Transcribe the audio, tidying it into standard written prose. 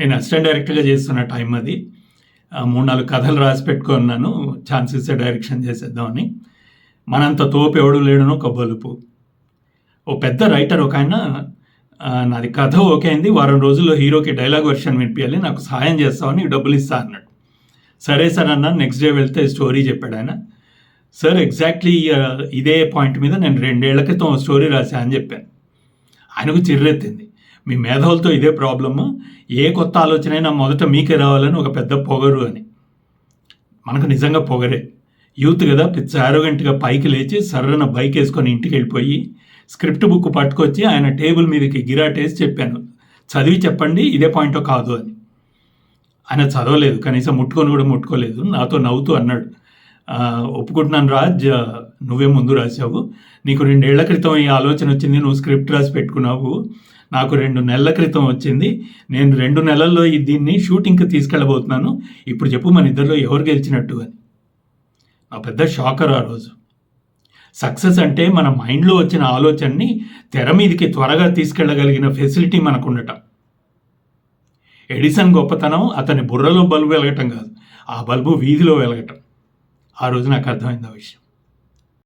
నేను అసిస్టెంట్ డైరెక్టర్గా చేస్తున్న టైం అది. 3-4 కథలు రాసి పెట్టుకున్నాను, ఛాన్స్ ఇస్తే డైరెక్షన్ చేసేద్దామని. మనంత తోపు ఎవడు లేడనో ఒక బలుపు. ఓ పెద్ద రైటర్ ఒక ఆయన, నాది కథ ఓకే అయింది, వారం రోజుల్లో హీరోకి డైలాగ్ వెర్షన్ వినిపించాలి, నాకు సహాయం చేస్తామని డబ్బులు ఇస్తా అన్నాడు. సరే సార్ అన్నాను. నెక్స్ట్ డే వెళ్తే స్టోరీ చెప్పాడు ఆయన. సార్ ఎగ్జాక్ట్లీ ఇదే పాయింట్ మీద నేను 2 ఏళ్ల క్రితం స్టోరీ రాశా అని చెప్పాను. ఆయనకు చిర్రెత్తింది. మీ మేధావులతో ఇదే ప్రాబ్లము, ఏ కొత్త ఆలోచన అయినా మొదట మీకే రావాలని ఒక పెద్ద పొగరు అని. మనకు నిజంగా పొగరే. యూత్ కదా, పిచ్చ ఆరోగెంట్గా పైకి లేచి సర్రన బైక్ వేసుకొని ఇంటికి వెళ్ళిపోయి స్క్రిప్ట్ బుక్ పట్టుకొచ్చి ఆయన టేబుల్ మీదకి గిరాటేసి చెప్పాను, చదివి చెప్పండి ఇదే పాయింటో కాదు అని. ఆయన చదవలేదు, కనీసం ముట్టుకొని కూడా ముట్టుకోలేదు. నాతో నవ్వుతూ అన్నాడు, ఒప్పుకుంటున్నాను రాజ్, నువ్వే ముందు రాసావు, నీకు 2 ఏళ్ల క్రితం ఈ ఆలోచన వచ్చింది, నువ్వు స్క్రిప్ట్ రాసి పెట్టుకున్నావు, నాకు 2 నెలల క్రితం వచ్చింది, నేను 2 నెలల్లో దీన్ని షూటింగ్కి తీసుకెళ్ళబోతున్నాను, ఇప్పుడు చెప్పు మన ఇద్దరిలో ఎవరు గెలిచినట్టు అని. నా పెద్ద షాకర్ ఆ రోజు. సక్సెస్ అంటే మన మైండ్లో వచ్చిన ఆలోచనని తెర మీదకి త్వరగా తీసుకెళ్ళగలిగిన ఫెసిలిటీ మనకు ఉండటం. ఎడిసన్ గొప్పతనం అతని బుర్రలో బల్బు వెలగటం కాదు, ఆ బల్బు వీధిలో వెలగటం. ఆ రోజు నాకు అర్థమైంది ఆ విషయం.